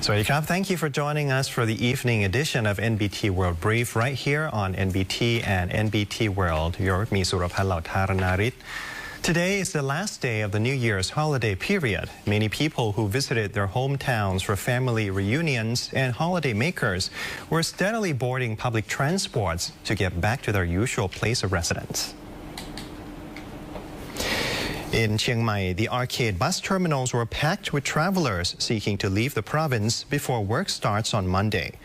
Sawasdee krab. Thank you for joining us for the evening edition of NBT World Brief right here on NBT and NBT World. You're with me, Surapat Lautaranarit. Today is the last day of the New Year's holiday period. Many people who visited their hometowns for family reunions and holiday makers were steadily boarding public transports to get back to their usual place of residence. In Chiang Mai, the arcade bus terminals were packed with travelers seeking to leave the province before work starts on Monday.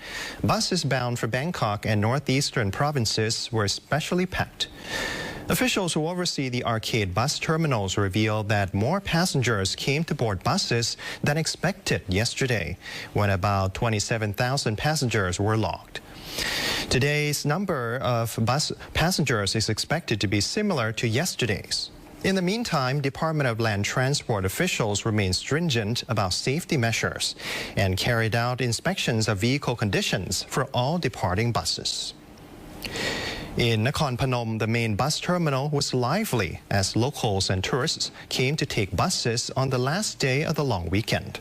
Buses bound for Bangkok and northeastern provinces were especially packed. Officials who oversee the arcade bus terminals revealed that more passengers came to board buses than expected yesterday, when about 27,000 passengers were logged. Today's number of bus passengers is expected to be similar to yesterday's. In the meantime, Department of Land Transport officials remain stringent about safety measures and carried out inspections of vehicle conditions for all departing buses. In Nakhon Phanom, the main bus terminal was lively as locals and tourists came to take buses on the last day of the long weekend.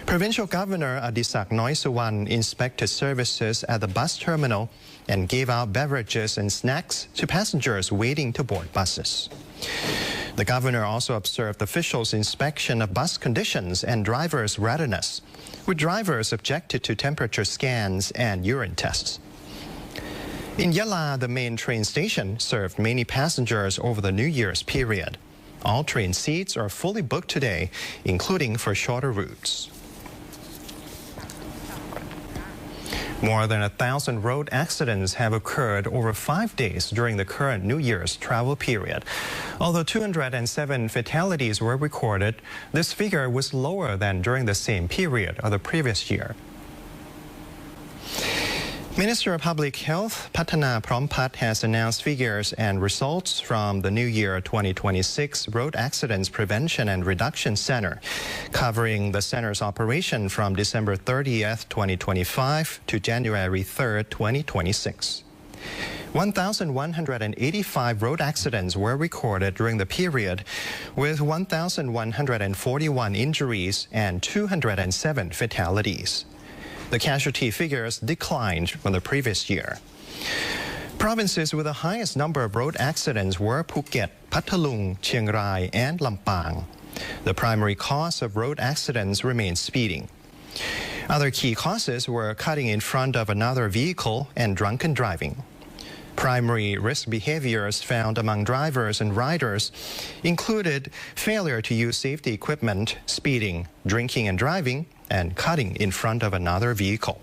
Provincial Governor Adisak Noisuwan inspected services at the bus terminal and gave out beverages and snacks to passengers waiting to board buses. The governor also observed officials' inspection of bus conditions and drivers' readiness, with drivers subjected to temperature scans and urine tests. In Yala, the main train station served many passengers over the New Year's period. All train seats are fully booked today, including for shorter routes. More than 1,000 road accidents have occurred over 5 days during the current New Year's travel period. Although 207 fatalities were recorded, this figure was lower than during the same period of the previous year. Minister of Public Health Pattana Prompat has announced figures and results from the New Year 2026 Road Accidents Prevention and Reduction Center, covering the center's operation from December 30th, 2025 to January 3rd, 2026. 1,185 road accidents were recorded during the period, with 1,141 injuries and 207 fatalities. The casualty figures declined from the previous year. Provinces with the highest number of road accidents were Phuket, Pathalung, Chiang Rai, and Lampang. The primary cause of road accidents remains speeding. Other key causes were cutting in front of another vehicle and drunken driving. Primary risk behaviors found among drivers and riders included failure to use safety equipment, speeding, drinking and driving, and cutting in front of another vehicle.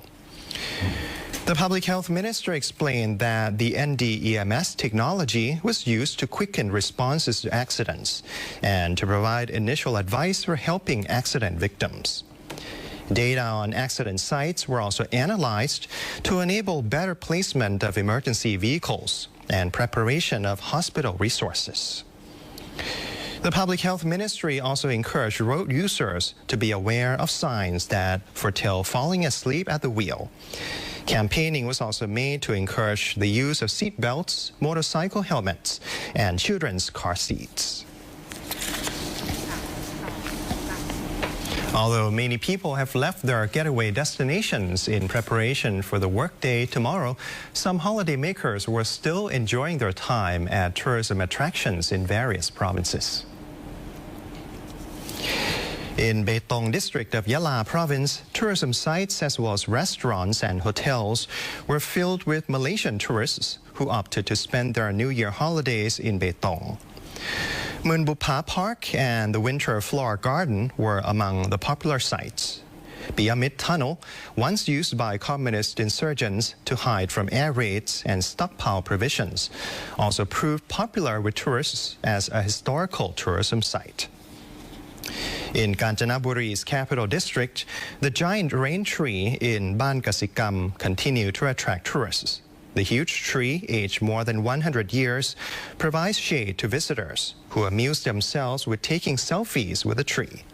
The Public Health Minister explained that the NDEMS technology was used to quicken responses to accidents and to provide initial advice for helping accident victims. Data on accident sites were also analyzed to enable better placement of emergency vehicles and preparation of hospital resources. The Public Health Ministry also encouraged road users to be aware of signs that foretell falling asleep at the wheel. Campaigning was also made to encourage the use of seat belts, motorcycle helmets, and children's car seats. Although many people have left their getaway destinations in preparation for the workday tomorrow, some holidaymakers were still enjoying their time at tourism attractions in various provinces. In Betong district of Yala province, tourism sites as well as restaurants and hotels were filled with Malaysian tourists who opted to spend their New Year holidays in Betong. Munbupa Park and the Winter Flower Garden were among the popular sites. Pyramid Tunnel, once used by communist insurgents to hide from air raids and stockpile provisions, also proved popular with tourists as a historical tourism site. In Kanchanaburi's capital district, the giant rain tree in BANGKOK continued to attract tourists. The huge tree, aged more than 100 years, provides shade to visitors who amuse themselves with taking selfies with the tree.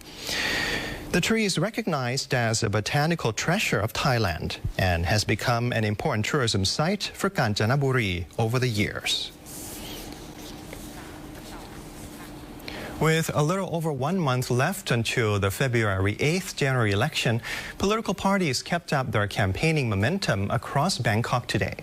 The tree is recognized as a botanical treasure of Thailand and has become an important tourism site for Kanchanaburi over the years. With a little over 1 month left until the February 8th general election, political parties kept up their campaigning momentum across Bangkok today.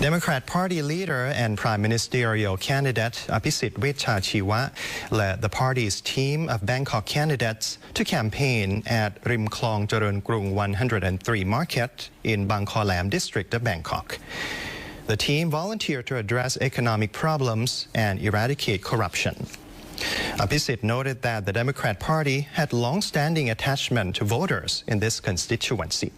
Democrat Party leader and Prime Ministerial candidate Abhisit Vejjajiva led the party's team of Bangkok candidates to campaign at Rim Klong Charoen Krung 103 Market in Bangkok district of Bangkok. The team volunteered to address economic problems and eradicate corruption. Abhisit noted that the Democrat Party had long-standing attachment to voters in this constituency.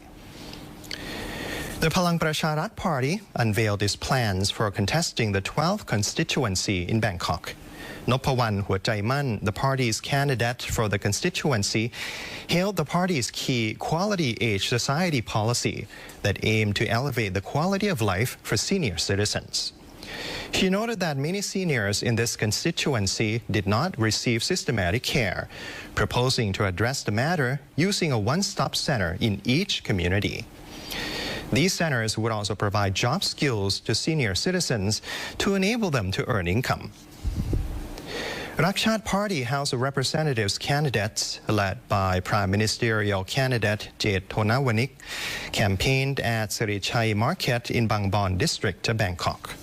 The Palang Pracharat Party unveiled its plans for contesting the 12th constituency in Bangkok. Nopawan Huachaiman, the party's candidate for the constituency, hailed the party's key Quality Age Society policy that aimed to elevate the quality of life for senior citizens. She noted that many seniors in this constituency did not receive systematic care, proposing to address the matter using a one-stop center in each community. These centers would also provide job skills to senior citizens to enable them to earn income. Rakshat Party House of Representatives candidates, led by Prime Ministerial candidate Jet Thonawanik, campaigned at Sirichai Market in Bangbon district of Bangkok.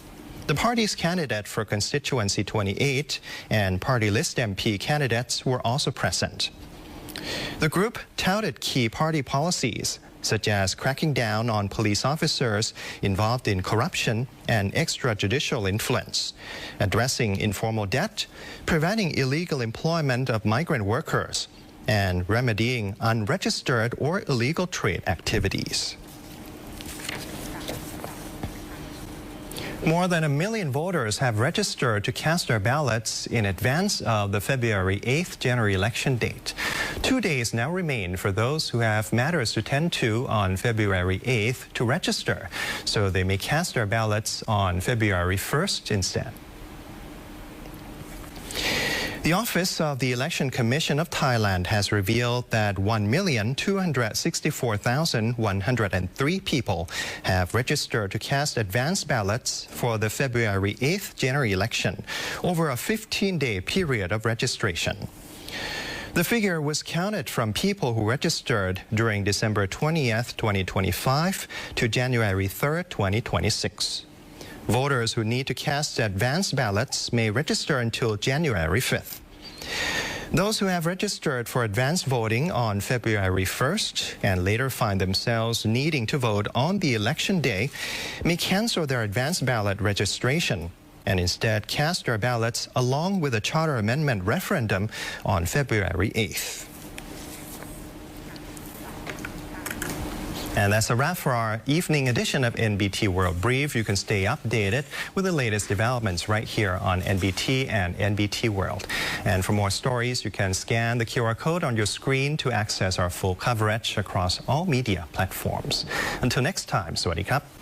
The party's candidate for constituency 28 and party list MP candidates were also present. The group touted key party policies, such as cracking down on police officers involved in corruption and extrajudicial influence, addressing informal debt, preventing illegal employment of migrant workers, and remedying unregistered or illegal trade activities. More than 1 million voters have registered to cast their ballots in advance of the February 8th general election date. 2 days now remain for those who have matters to tend to on February 8th to register, so they may cast their ballots on February 1st instead. The Office of the Election Commission of Thailand has revealed that 1,264,103 people have registered to cast advance ballots for the February 8th general election over a 15-day period of registration. The figure was counted from people who registered during December 20th, 2025 to January 3rd, 2026. Voters who need to cast advance ballots may register until January 5th. Those who have registered for advance voting on February 1st and later find themselves needing to vote on the election day may cancel their advance ballot registration and instead cast their ballots along with a charter amendment referendum on February 8th. And that's a wrap for our evening edition of NBT World Brief. You can stay updated with the latest developments right here on NBT and NBT World. And for more stories, you can scan the QR code on your screen to access our full coverage across all media platforms. Until next time, สวัสดีครับ